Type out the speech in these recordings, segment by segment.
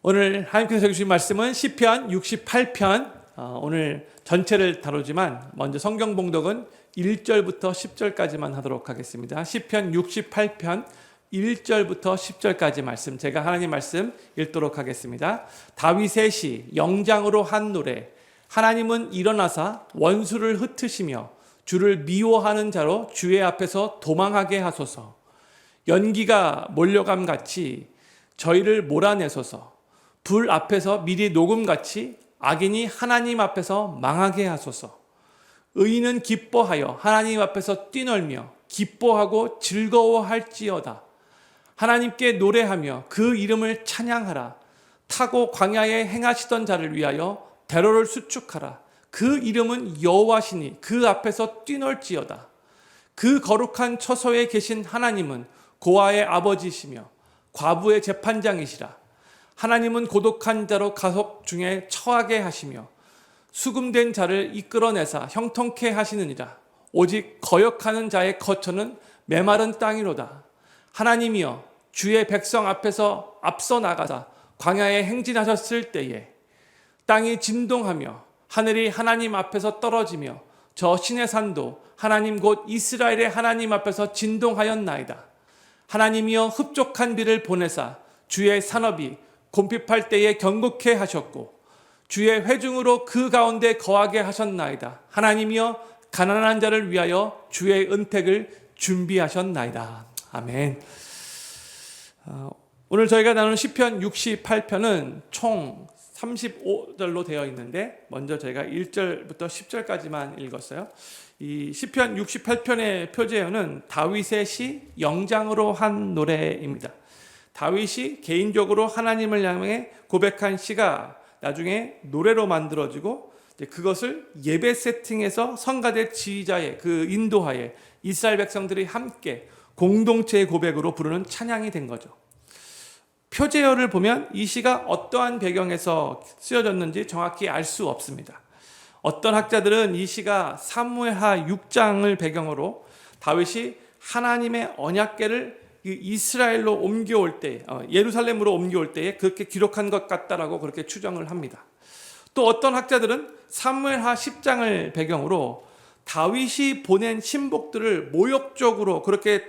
오늘 하나님께서 주신 말씀은 시편 68편, 오늘 전체를 다루지만 먼저 성경 봉독은 1절부터 10절까지만 하도록 하겠습니다. 시편 68편 1절부터 10절까지 말씀, 제가 하나님 말씀 읽도록 하겠습니다. 다윗의 시, 영장으로 한 노래. 하나님은 일어나사 원수를 흩으시며 주를 미워하는 자로 주의 앞에서 도망하게 하소서. 연기가 몰려감 같이 저희를 몰아내소서. 불 앞에서 미리 녹음같이 악인이 하나님 앞에서 망하게 하소서. 의인은 기뻐하여 하나님 앞에서 뛰놀며 기뻐하고 즐거워할지어다. 하나님께 노래하며 그 이름을 찬양하라. 타고 광야에 행하시던 자를 위하여 대로를 수축하라. 그 이름은 여호와시니 그 앞에서 뛰놀지어다. 그 거룩한 처소에 계신 하나님은 고아의 아버지시며 과부의 재판장이시라. 하나님은 고독한 자로 가속 중에 처하게 하시며 수금된 자를 이끌어내사 형통케 하시느니라. 오직 거역하는 자의 거처는 메마른 땅이로다. 하나님이여 주의 백성 앞에서 앞서 나가사 광야에 행진하셨을 때에 땅이 진동하며 하늘이 하나님 앞에서 떨어지며 저 신의 산도 하나님 곧 이스라엘의 하나님 앞에서 진동하였나이다. 하나님이여 흡족한 비를 보내사 주의 산업이 곰핍할 때에 경고케 하셨고 주의 회중으로 그 가운데 거하게 하셨나이다. 하나님이여 가난한 자를 위하여 주의 은택을 준비하셨나이다. 아멘. 오늘 저희가 나누는 시편 68편은 총 35절로 되어 있는데 먼저 저희가 1절부터 10절까지만 읽었어요. 이 시편 68편의 표제어는 다윗의 시 영장으로 한 노래입니다. 다윗이 개인적으로 하나님을 향해 고백한 시가 나중에 노래로 만들어지고 그것을 예배 세팅에서 성가대 지휘자의 그 인도하에 이스라엘 백성들이 함께 공동체의 고백으로 부르는 찬양이 된 거죠. 표제어를 보면 이 시가 어떠한 배경에서 쓰여졌는지 정확히 알 수 없습니다. 어떤 학자들은 이 시가 사무엘하 6장을 배경으로 다윗이 하나님의 언약궤를 이스라엘로 옮겨올 때, 예루살렘으로 옮겨올 때에 그렇게 기록한 것 같다라고 그렇게 추정을 합니다. 또 어떤 학자들은 사무엘하 10장을 배경으로 다윗이 보낸 신복들을 모욕적으로 그렇게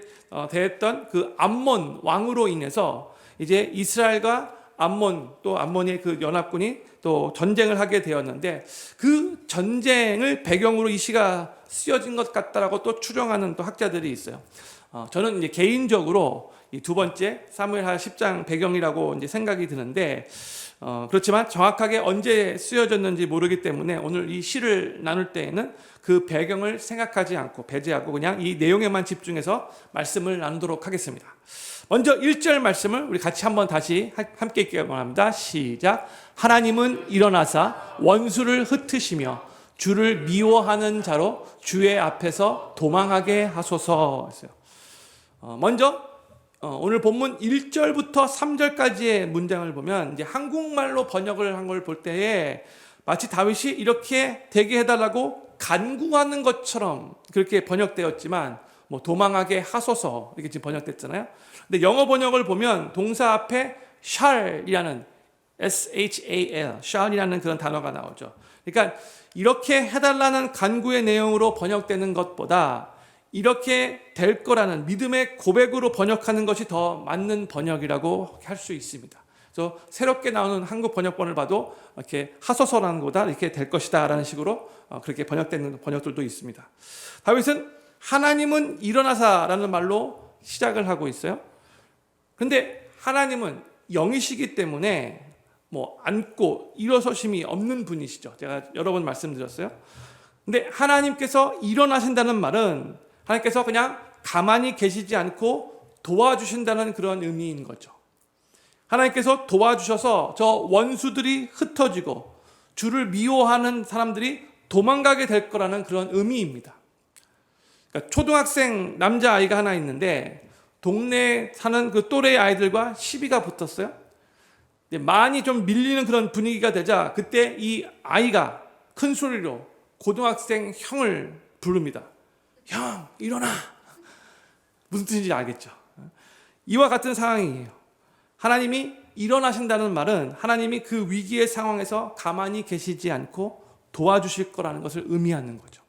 대했던 그 암몬 왕으로 인해서 이제 이스라엘과 암몬 또 암몬의 그 연합군이 또 전쟁을 하게 되었는데 그 전쟁을 배경으로 이 시가 쓰여진 것 같다라고 또 추정하는 또 학자들이 있어요. 저는 이제 개인적으로 이 두 번째 사무엘하 10장 배경이라고 이제 생각이 드는데 그렇지만 정확하게 언제 쓰여졌는지 모르기 때문에 오늘 이 시를 나눌 때에는 그 배경을 생각하지 않고 배제하고 그냥 이 내용에만 집중해서 말씀을 나누도록 하겠습니다. 먼저 1절 말씀을 우리 같이 한번 다시 함께 읽기 바랍니다. 시작. 하나님은 일어나사 원수를 흩으시며 주를 미워하는 자로 주의 앞에서 도망하게 하소서. 먼저 오늘 본문 1절부터 3절까지의 문장을 보면 이제 한국말로 번역을 한 걸 볼 때에 마치 다윗이 이렇게 되게 해달라고 간구하는 것처럼 그렇게 번역되었지만 뭐 도망하게 하소서 이렇게 지금 번역됐잖아요. 근데 영어 번역을 보면 동사 앞에 shall이라는 shal, shall이라는 그런 단어가 나오죠. 그러니까 이렇게 해달라는 간구의 내용으로 번역되는 것보다 이렇게 될 거라는 믿음의 고백으로 번역하는 것이 더 맞는 번역이라고 할 수 있습니다. 그래서 새롭게 나오는 한국 번역본을 봐도 이렇게 하소서라는 것보다 이렇게 될 것이다 라는 식으로 그렇게 번역되는 번역들도 있습니다. 다윗은 하나님은 일어나사라는 말로 시작을 하고 있어요. 그런데 하나님은 영이시기 때문에 뭐 앉고 일어서심이 없는 분이시죠. 제가 여러 번 말씀드렸어요. 근데 하나님께서 일어나신다는 말은 하나님께서 그냥 가만히 계시지 않고 도와주신다는 그런 의미인 거죠. 하나님께서 도와주셔서 저 원수들이 흩어지고 주를 미워하는 사람들이 도망가게 될 거라는 그런 의미입니다. 그러니까 초등학생 남자아이가 하나 있는데 동네에 사는 그 또래 아이들과 시비가 붙었어요. 많이 좀 밀리는 그런 분위기가 되자 그때 이 아이가 큰 소리로 고등학생 형을 부릅니다. 형, 일어나. 무슨 뜻인지 알겠죠? 이와 같은 상황이에요. 하나님이 일어나신다는 말은 하나님이 그 위기의 상황에서 가만히 계시지 않고 도와주실 거라는 것을 의미하는 거죠.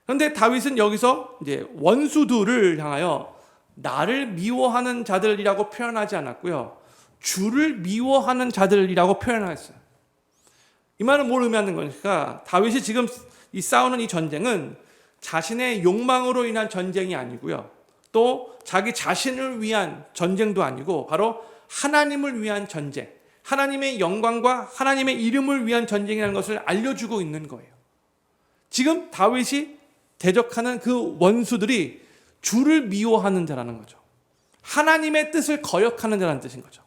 그런데 다윗은 여기서 이제 원수들을 향하여 나를 미워하는 자들이라고 표현하지 않았고요. 주를 미워하는 자들이라고 표현했어요. 이 말은 뭘 의미하는 거니까 다윗이 지금 이 싸우는 이 전쟁은 자신의 욕망으로 인한 전쟁이 아니고요. 또 자기 자신을 위한 전쟁도 아니고 바로 하나님을 위한 전쟁, 하나님의 영광과 하나님의 이름을 위한 전쟁이라는 것을 알려주고 있는 거예요. 지금 다윗이 대적하는 그 원수들이 주를 미워하는 자라는 거죠. 하나님의 뜻을 거역하는 자라는 뜻인 거죠.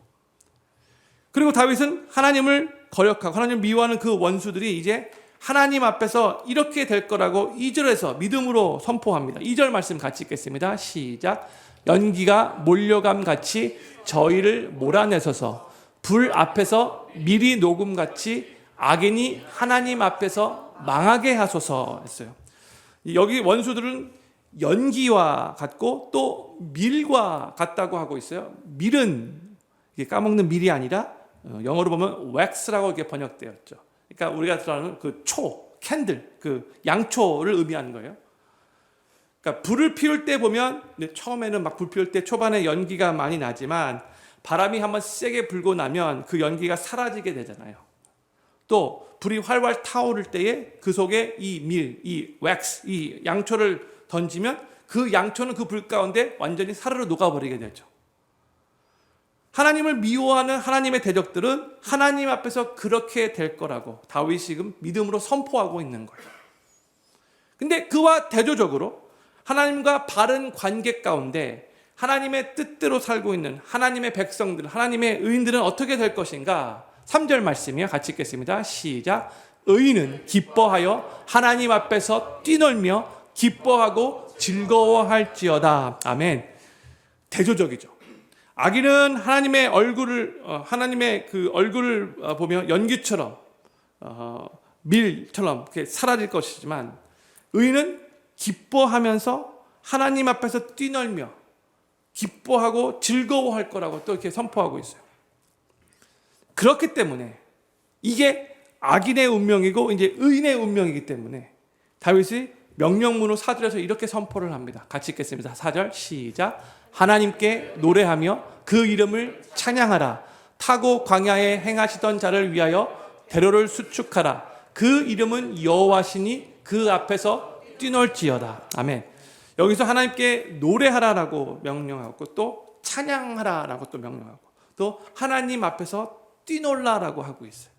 그리고 다윗은 하나님을 거역하고 하나님을 미워하는 그 원수들이 이제 하나님 앞에서 이렇게 될 거라고 2절에서 믿음으로 선포합니다. 2절 말씀 같이 읽겠습니다. 시작. 연기가 몰려감 같이 저희를 몰아내소서. 불 앞에서 미리 녹음같이 악인이 하나님 앞에서 망하게 하소서 했어요. 여기 원수들은 연기와 같고 또 밀과 같다고 하고 있어요. 밀은 까먹는 밀이 아니라 영어로 보면 wax라고 이렇게 번역되었죠. 그러니까 우리가 들어가는 그 캔들, 그 양초를 의미하는 거예요. 그러니까 불을 피울 때 보면 처음에는 막 불 피울 때 초반에 연기가 많이 나지만 바람이 한번 세게 불고 나면 그 연기가 사라지게 되잖아요. 또 불이 활활 타오를 때에 그 속에 이 밀, 이 왁스, 이 양초를 던지면 그 양초는 그 불 가운데 완전히 사르르 녹아버리게 되죠. 하나님을 미워하는 하나님의 대적들은 하나님 앞에서 그렇게 될 거라고 다윗이 지금 믿음으로 선포하고 있는 거예요. 근데 그와 대조적으로 하나님과 바른 관계 가운데 하나님의 뜻대로 살고 있는 하나님의 백성들, 하나님의 의인들은 어떻게 될 것인가? 3절 말씀이요. 같이 읽겠습니다. 시작. 의인은 기뻐하여 하나님 앞에서 뛰놀며 기뻐하고 즐거워할지어다. 아멘. 대조적이죠. 악인은 하나님의 그 얼굴을 보며 연기처럼 밀처럼 이렇게 사라질 것이지만 의인은 기뻐하면서 하나님 앞에서 뛰놀며 기뻐하고 즐거워할 거라고 또 이렇게 선포하고 있어요. 그렇기 때문에 이게 악인의 운명이고 이제 의인의 운명이기 때문에 다윗이 명령문으로 4절에서 이렇게 선포를 합니다. 같이 읽겠습니다. 4절 시작. 하나님께 노래하며 그 이름을 찬양하라. 타고 광야에 행하시던 자를 위하여 대로를 수축하라. 그 이름은 여호와시니 그 앞에서 뛰놀지어다. 아멘. 여기서 하나님께 노래하라라고 명령하고 또 찬양하라라고 또 명령하고 또 하나님 앞에서 뛰놀라라고 하고 있어요.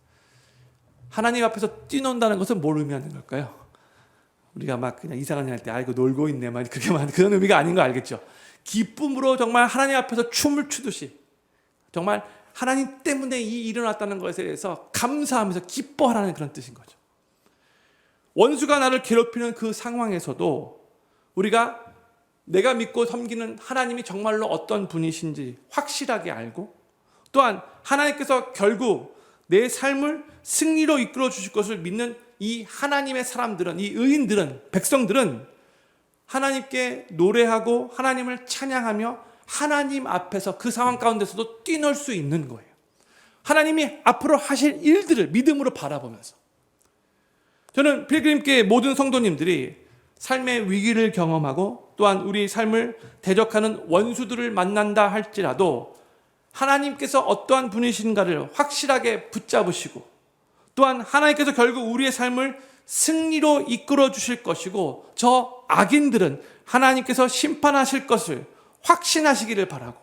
하나님 앞에서 뛰논다는 것은 뭘 의미하는 걸까요? 우리가 막 그냥 이상한 일 할 때 아이고 놀고 있네 막 그런 의미가 아닌 거 알겠죠? 기쁨으로 정말 하나님 앞에서 춤을 추듯이 정말 하나님 때문에 이 일어났다는 것에 대해서 감사하면서 기뻐하라는 그런 뜻인 거죠. 원수가 나를 괴롭히는 그 상황에서도 우리가 내가 믿고 섬기는 하나님이 정말로 어떤 분이신지 확실하게 알고 또한 하나님께서 결국 내 삶을 승리로 이끌어 주실 것을 믿는 이 하나님의 사람들은, 이 의인들은, 백성들은 하나님께 노래하고 하나님을 찬양하며 하나님 앞에서 그 상황 가운데서도 뛰놀 수 있는 거예요. 하나님이 앞으로 하실 일들을 믿음으로 바라보면서. 저는 필그림교회 모든 성도님들이 삶의 위기를 경험하고 또한 우리 삶을 대적하는 원수들을 만난다 할지라도 하나님께서 어떠한 분이신가를 확실하게 붙잡으시고 또한 하나님께서 결국 우리의 삶을 승리로 이끌어 주실 것이고 저 악인들은 하나님께서 심판하실 것을 확신하시기를 바라고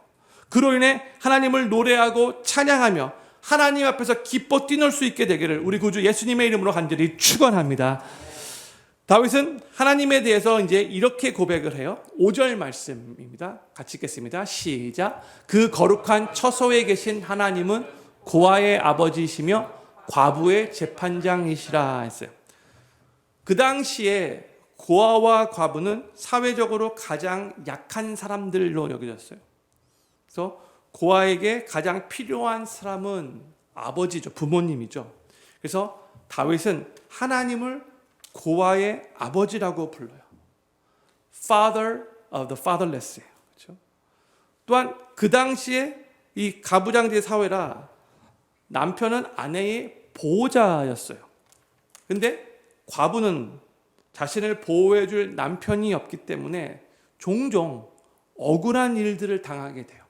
그로 인해 하나님을 노래하고 찬양하며 하나님 앞에서 기뻐 뛰놀 수 있게 되기를 우리 구주 예수님의 이름으로 간절히 축원합니다. 다윗은 하나님에 대해서 이제 이렇게 고백을 해요. 5절 말씀입니다. 같이 읽겠습니다. 시작. 그 거룩한 처소에 계신 하나님은 고아의 아버지이시며 과부의 재판장이시라 했어요. 그 당시에 고아와 과부는 사회적으로 가장 약한 사람들로 여겨졌어요. 그래서 고아에게 가장 필요한 사람은 아버지죠. 부모님이죠. 그래서 다윗은 하나님을 고아의 아버지라고 불러요. Father of the fatherless. 그렇죠? 또한 그 당시에 이 가부장제 사회라 남편은 아내의 보호자였어요. 근데 과부는 자신을 보호해줄 남편이 없기 때문에 종종 억울한 일들을 당하게 돼요.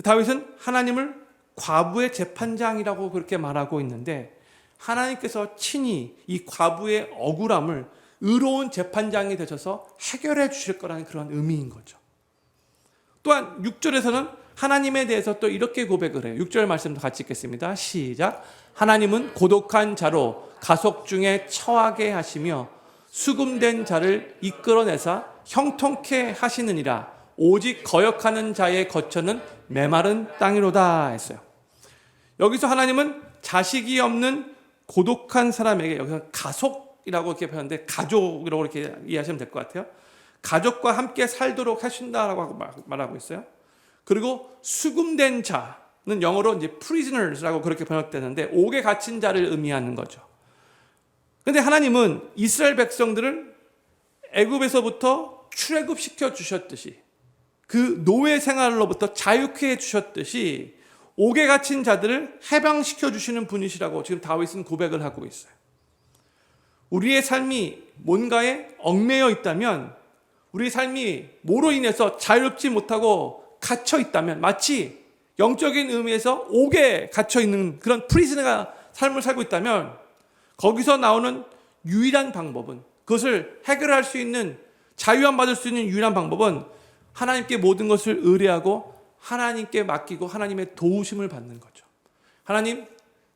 다윗은 하나님을 과부의 재판장이라고 그렇게 말하고 있는데, 하나님께서 친히 이 과부의 억울함을 의로운 재판장이 되셔서 해결해 주실 거라는 그런 의미인 거죠. 또한 6절에서는 하나님에 대해서 또 이렇게 고백을 해요. 6절 말씀도 같이 읽겠습니다. 시작. 하나님은 고독한 자로 가속 중에 처하게 하시며 수금된 자를 이끌어내사 형통케 하시느니라. 오직 거역하는 자의 거처는 메마른 땅이로다 했어요. 여기서 하나님은 자식이 없는 고독한 사람에게, 여기서 가속이라고 이렇게 표현하는데 가족이라고 이렇게 이해하시면 될 것 같아요. 가족과 함께 살도록 하신다라고 말하고 있어요. 그리고 수금된 자는 영어로 이제 prisoners라고 그렇게 번역되는데 옥에 갇힌 자를 의미하는 거죠. 그런데 하나님은 이스라엘 백성들을 애굽에서부터 출애굽시켜 주셨듯이, 그 노예 생활로부터 자유케 해 주셨듯이 옥에 갇힌 자들을 해방시켜 주시는 분이시라고 지금 다윗은 고백을 하고 있어요. 우리의 삶이 뭔가에 얽매여 있다면, 우리의 삶이 뭐로 인해서 자유롭지 못하고 갇혀 있다면, 마치 영적인 의미에서 옥에 갇혀 있는 그런 프리즈너가 삶을 살고 있다면, 거기서 나오는 유일한 방법은, 그것을 해결할 수 있는, 자유함 받을 수 있는 유일한 방법은 하나님께 모든 것을 의뢰하고 하나님께 맡기고 하나님의 도우심을 받는 거죠. 하나님,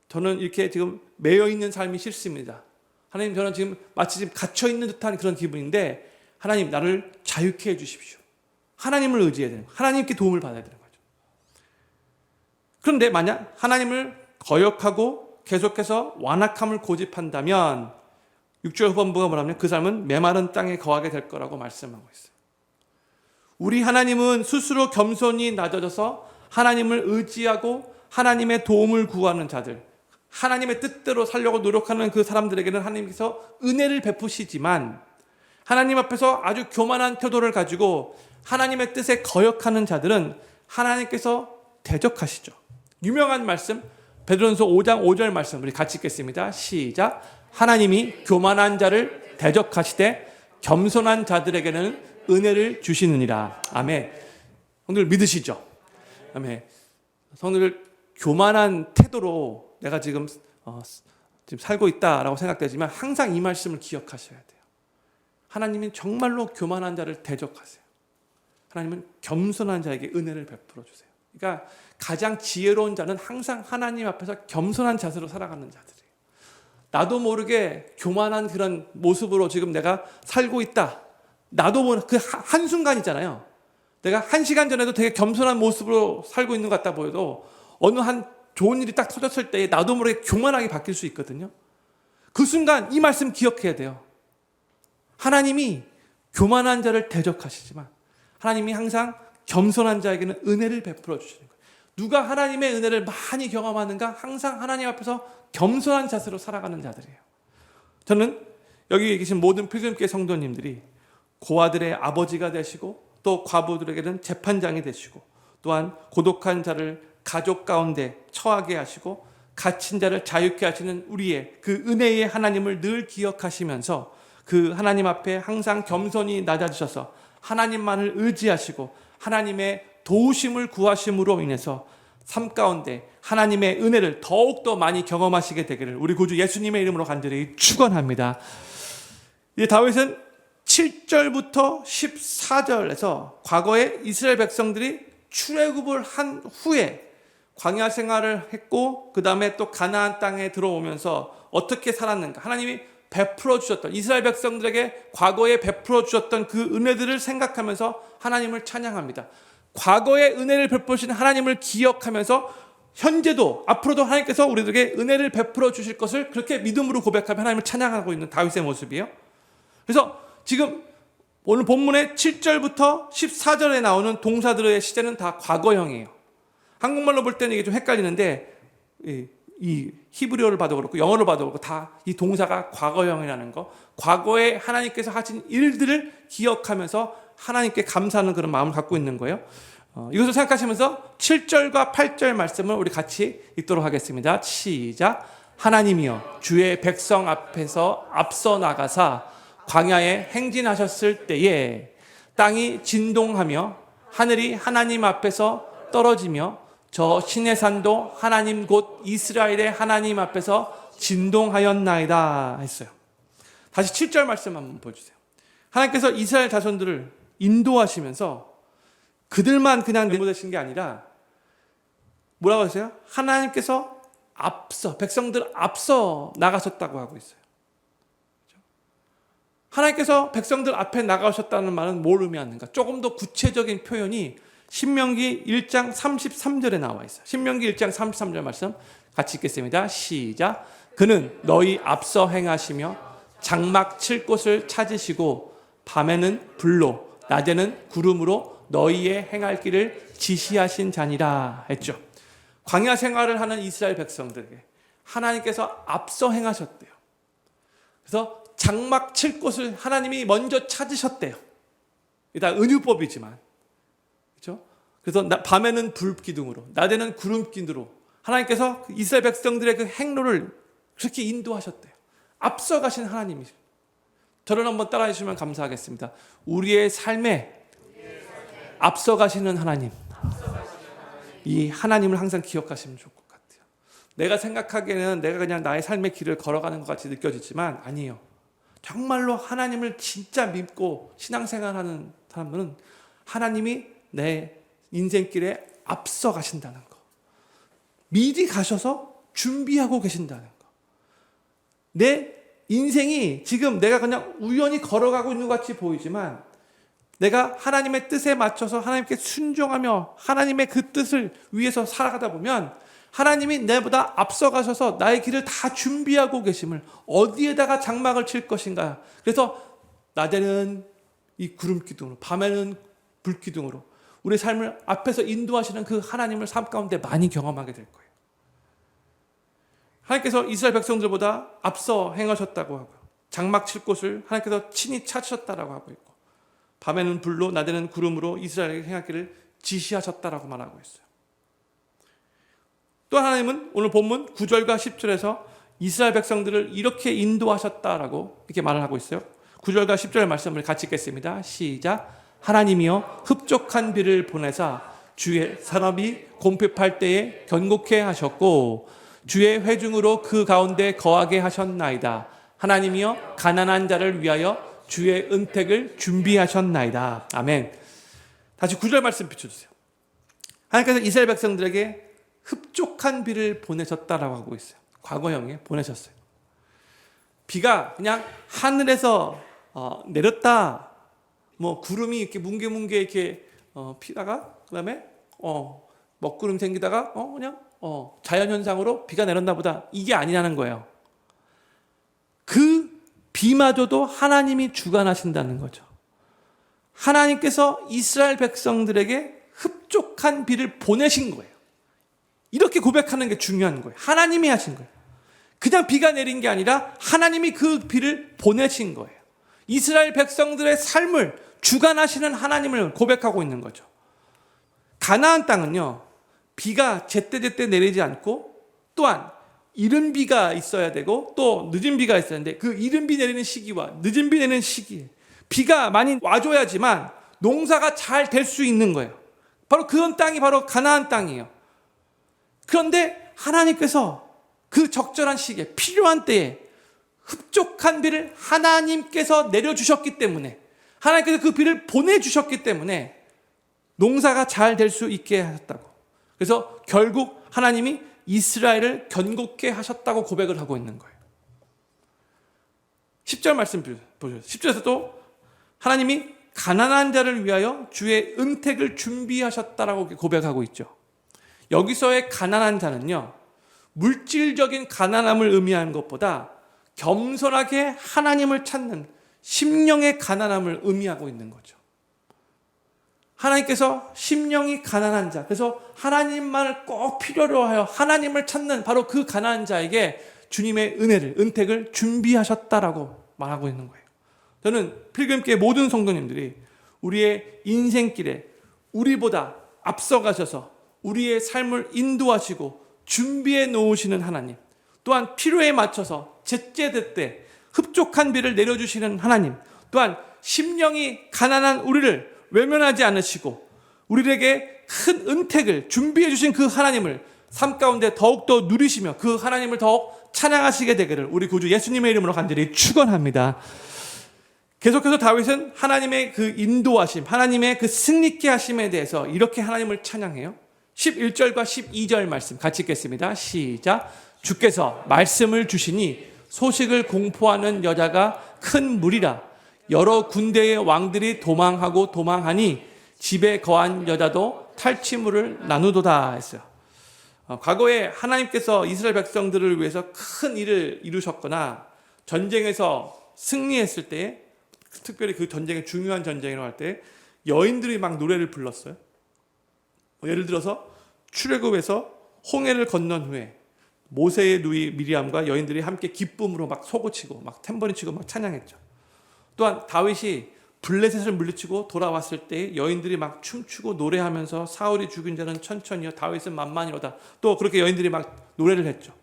저는 이렇게 지금 매여 있는 삶이 싫습니다. 하나님, 저는 지금 마치 지금 갇혀 있는 듯한 그런 기분인데 하나님, 나를 자유케 해 주십시오. 하나님을 의지해야 되는 거예요. 하나님께 도움을 받아야 되는 거죠. 그런데 만약 하나님을 거역하고 계속해서 완악함을 고집한다면 6절 후반부가 뭐라면 그 사람은 메마른 땅에 거하게 될 거라고 말씀하고 있어요. 우리 하나님은 스스로 겸손히 낮아져서 하나님을 의지하고 하나님의 도움을 구하는 자들, 하나님의 뜻대로 살려고 노력하는 그 사람들에게는 하나님께서 은혜를 베푸시지만, 하나님 앞에서 아주 교만한 태도를 가지고 하나님의 뜻에 거역하는 자들은 하나님께서 대적하시죠. 유명한 말씀, 베드로전서 5장 5절 말씀 우리 같이 읽겠습니다. 시작. 하나님이 교만한 자를 대적하시되 겸손한 자들에게는 은혜를 주시느니라. 아멘. 성도들 믿으시죠? 아멘. 성도들, 교만한 태도로 내가 지금 살고 있다라고 생각되지만 항상 이 말씀을 기억하셔야 돼요. 하나님은 정말로 교만한 자를 대적하세요. 하나님은 겸손한 자에게 은혜를 베풀어 주세요. 그러니까 가장 지혜로운 자는 항상 하나님 앞에서 겸손한 자세로 살아가는 자들이에요. 나도 모르게 교만한 그런 모습으로 지금 내가 살고 있다. 나도 모르게 그 한순간이잖아요. 내가 1시간 전에도 되게 겸손한 모습으로 살고 있는 것 같다 보여도 어느 한 좋은 일이 딱 터졌을 때 나도 모르게 교만하게 바뀔 수 있거든요. 그 순간 이 말씀 기억해야 돼요. 하나님이 교만한 자를 대적하시지만 하나님이 항상 겸손한 자에게는 은혜를 베풀어 주시는 거예요. 누가 하나님의 은혜를 많이 경험하는가? 항상 하나님 앞에서 겸손한 자세로 살아가는 자들이에요. 저는 여기 계신 모든 필그림교회 성도님들이 고아들의 아버지가 되시고 또 과부들에게는 재판장이 되시고 또한 고독한 자를 가족 가운데 처하게 하시고 갇힌 자를 자유케 하시는 우리의 그 은혜의 하나님을 늘 기억하시면서 그 하나님 앞에 항상 겸손히 낮아지셔서 하나님만을 의지하시고 하나님의 도우심을 구하심으로 인해서 삶 가운데 하나님의 은혜를 더욱더 많이 경험하시게 되기를 우리 구주 예수님의 이름으로 간절히 축원합니다. 다윗은 7절부터 14절에서 과거에 이스라엘 백성들이 출애굽을 한 후에 광야 생활을 했고 그 다음에 또 가나안 땅에 들어오면서 어떻게 살았는가, 하나님이 베풀어 주셨던, 이스라엘 백성들에게 과거에 베풀어 주셨던 그 은혜들을 생각하면서 하나님을 찬양합니다. 과거의 은혜를 베푸신 하나님을 기억하면서 현재도 앞으로도 하나님께서 우리들에게 은혜를 베풀어 주실 것을 그렇게 믿음으로 고백하며 하나님을 찬양하고 있는 다윗의 모습이에요. 그래서 지금 오늘 본문의 7절부터 14절에 나오는 동사들의 시제는 다 과거형이에요. 한국말로 볼 때는 이게 좀 헷갈리는데 이 히브리어를 봐도 그렇고 영어를 봐도 그렇고 다 이 동사가 과거형이라는 거, 과거에 하나님께서 하신 일들을 기억하면서 하나님께 감사하는 그런 마음을 갖고 있는 거예요. 이것을 생각하시면서 7절과 8절 말씀을 우리 같이 읽도록 하겠습니다. 시작. 하나님이여 주의 백성 앞에서 앞서 나가사 광야에 행진하셨을 때에 땅이 진동하며 하늘이 하나님 앞에서 떨어지며 저 시내산도 하나님 곧 이스라엘의 하나님 앞에서 진동하였나이다 했어요. 다시 7절 말씀 한번 보여주세요. 하나님께서 이스라엘 자손들을 인도하시면서 그들만 그냥 내보내신 게 아니라 뭐라고 하세요? 하나님께서 백성들 앞서 나가셨다고 하고 있어요. 하나님께서 백성들 앞에 나가셨다는 말은 뭘 의미하는가? 조금 더 구체적인 표현이 신명기 1장 33절에 나와 있어요. 신명기 1장 33절 말씀 같이 읽겠습니다. 시작. 그는 너희 앞서 행하시며 장막 칠 곳을 찾으시고 밤에는 불로 낮에는 구름으로 너희의 행할 길을 지시하신 자니라 했죠. 광야 생활을 하는 이스라엘 백성들에게 하나님께서 앞서 행하셨대요. 그래서 장막 칠 곳을 하나님이 먼저 찾으셨대요. 이게 다 은유법이지만, 그렇죠? 그래서 밤에는 불 기둥으로, 낮에는 구름 기둥으로 하나님께서 이스라엘 백성들의 그 행로를 그렇게 인도하셨대요. 앞서가신 하나님이십니다. 저를 한번 따라해 주시면 감사하겠습니다. 우리의 삶에 앞서가시는 하나님, 이 하나님을 항상 기억하시면 좋을 것 같아요. 내가 생각하기에는 내가 그냥 나의 삶의 길을 걸어가는 것 같이 느껴지지만 아니에요. 정말로 하나님을 진짜 믿고 신앙생활하는 사람들은 하나님이 내 인생길에 앞서 가신다는 거, 미리 가셔서 준비하고 계신다는 거, 내 인생이 지금 내가 그냥 우연히 걸어가고 있는 것 같이 보이지만 내가 하나님의 뜻에 맞춰서 하나님께 순종하며 하나님의 그 뜻을 위해서 살아가다 보면 하나님이 내보다 앞서가셔서 나의 길을 다 준비하고 계심을, 어디에다가 장막을 칠 것인가, 그래서 낮에는 이 구름 기둥으로 밤에는 불 기둥으로 우리 삶을 앞에서 인도하시는 그 하나님을 삶 가운데 많이 경험하게 될 거예요. 하나님께서 이스라엘 백성들보다 앞서 행하셨다고 하고 장막 칠 곳을 하나님께서 친히 찾으셨다라고 하고 있고 밤에는 불로 낮에는 구름으로 이스라엘에게 행하기를 지시하셨다라고 말하고 있어요. 또 하나님은 오늘 본문 9절과 10절에서 이스라엘 백성들을 이렇게 인도하셨다라고 이렇게 말을 하고 있어요. 9절과 10절 말씀을 같이 읽겠습니다. 시작. 하나님이여 흡족한 비를 보내사 주의 산업이 공핍할 때에 견고케 하셨고 주의 회중으로 그 가운데 거하게 하셨나이다. 하나님이여 가난한 자를 위하여 주의 은택을 준비하셨나이다. 아멘. 다시 9절 말씀 비춰주세요. 하나님께서 이스라엘 백성들에게 흡족한 비를 보내셨다라고 하고 있어요. 과거형에 보내셨어요. 비가 그냥 하늘에서 내렸다, 뭐 구름이 이렇게 뭉게뭉게 이렇게 피다가 그다음에 먹구름 생기다가 그냥 자연현상으로 비가 내렸나 보다, 이게 아니라는 거예요. 그 비마저도 하나님이 주관하신다는 거죠. 하나님께서 이스라엘 백성들에게 흡족한 비를 보내신 거예요. 이렇게 고백하는 게 중요한 거예요. 하나님이 하신 거예요. 그냥 비가 내린 게 아니라 하나님이 그 비를 보내신 거예요. 이스라엘 백성들의 삶을 주관하시는 하나님을 고백하고 있는 거죠. 가나안 땅은요, 비가 제때제때 내리지 않고 또한 이른 비가 있어야 되고 또 늦은 비가 있어야 되는데 그 이른 비 내리는 시기와 늦은 비 내리는 시기에 비가 많이 와줘야지만 농사가 잘 될 수 있는 거예요. 바로 그런 땅이 바로 가나안 땅이에요. 그런데 하나님께서 그 적절한 시기에 필요한 때에 흡족한 비를 하나님께서 내려주셨기 때문에, 하나님께서 그 비를 보내주셨기 때문에 농사가 잘 될 수 있게 하셨다고. 그래서 결국 하나님이 이스라엘을 견고케 하셨다고 고백을 하고 있는 거예요. 10절 말씀 보세요. 10절에서도 하나님이 가난한 자를 위하여 주의 은택을 준비하셨다라고 고백하고 있죠. 여기서의 가난한 자는요, 물질적인 가난함을 의미하는 것보다 겸손하게 하나님을 찾는 심령의 가난함을 의미하고 있는 거죠. 하나님께서 심령이 가난한 자, 그래서 하나님만을 꼭 필요로 하여 하나님을 찾는 바로 그 가난한 자에게 주님의 은혜를, 은택을 준비하셨다라고 말하고 있는 거예요. 저는 필금교회 모든 성도님들이 우리의 인생길에 우리보다 앞서가셔서 우리의 삶을 인도하시고 준비해 놓으시는 하나님, 또한 필요에 맞춰서 제때제때 흡족한 비를 내려주시는 하나님, 또한 심령이 가난한 우리를 외면하지 않으시고 우리에게 큰 은택을 준비해 주신 그 하나님을 삶 가운데 더욱더 누리시며 그 하나님을 더욱 찬양하시게 되기를 우리 구주 예수님의 이름으로 간절히 축원합니다. 계속해서 다윗은 하나님의 그 인도하심, 하나님의 그 승리케 하심에 대해서 이렇게 하나님을 찬양해요. 11절과 12절 말씀 같이 읽겠습니다. 시작. 주께서 말씀을 주시니 소식을 공포하는 여자가 큰 무리라. 여러 군대의 왕들이 도망하고 도망하니 집에 거한 여자도 탈취물을 나누도다 했어요. 과거에 하나님께서 이스라엘 백성들을 위해서 큰 일을 이루셨거나 전쟁에서 승리했을 때, 특별히 그 전쟁이 중요한 전쟁이라고 할 때 여인들이 막 노래를 불렀어요. 예를 들어서 출애굽에서 홍해를 건넌 후에 모세의 누이 미리암과 여인들이 함께 기쁨으로 막 소고치고 막 탬버린 치고 막 찬양했죠. 또한 다윗이 블레셋을 물리치고 돌아왔을 때 여인들이 막 춤추고 노래하면서 사울이 죽인 자는 천천히요 다윗은 만만이로다. 또 그렇게 여인들이 막 노래를 했죠.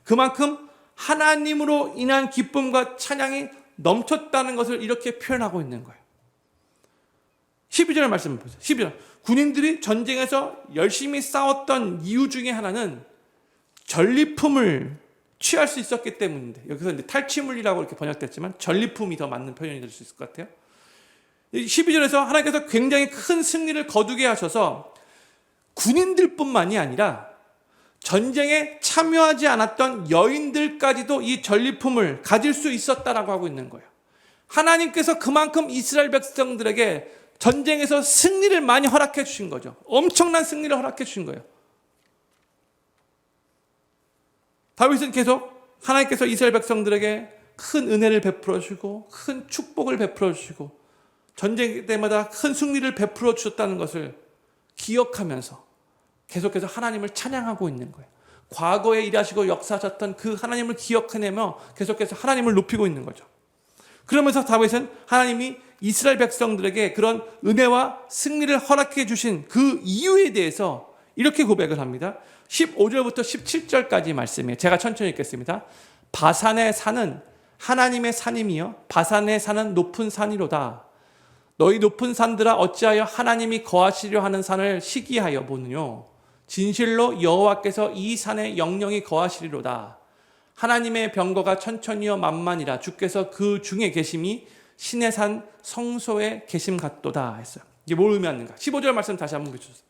그만큼 하나님으로 인한 기쁨과 찬양이 넘쳤다는 것을 이렇게 표현하고 있는 거예요. 12절 말씀 보세요. 12절. 군인들이 전쟁에서 열심히 싸웠던 이유 중에 하나는 전리품을 취할 수 있었기 때문인데, 여기서 이제 탈취물이라고 이렇게 번역됐지만 전리품이 더 맞는 표현이 될 수 있을 것 같아요. 12절에서 하나님께서 굉장히 큰 승리를 거두게 하셔서 군인들뿐만이 아니라 전쟁에 참여하지 않았던 여인들까지도 이 전리품을 가질 수 있었다라고 하고 있는 거예요. 하나님께서 그만큼 이스라엘 백성들에게 전쟁에서 승리를 많이 허락해 주신 거죠. 엄청난 승리를 허락해 주신 거예요. 다윗은 계속 하나님께서 이스라엘 백성들에게 큰 은혜를 베풀어 주시고 큰 축복을 베풀어 주시고 전쟁 때마다 큰 승리를 베풀어 주셨다는 것을 기억하면서 계속해서 하나님을 찬양하고 있는 거예요. 과거에 일하시고 역사하셨던 그 하나님을 기억해내며 계속해서 하나님을 높이고 있는 거죠. 그러면서 다윗은 하나님이 이스라엘 백성들에게 그런 은혜와 승리를 허락해 주신 그 이유에 대해서 이렇게 고백을 합니다. 15절부터 17절까지 말씀이에요. 제가 천천히 읽겠습니다. 바산의 산은 하나님의 산임이여 바산의 산은 높은 산이로다. 너희 높은 산들아 어찌하여 하나님이 거하시려 하는 산을 시기하여 보느뇨. 진실로 여호와께서 이 산에 영영이 거하시리로다. 하나님의 병거가 천천히여 만만이라 주께서 그 중에 계심이 신의 산 성소에 계심 같도다 했어요. 이게 뭘 의미하는가? 15절 말씀 다시 한번 보여주세요.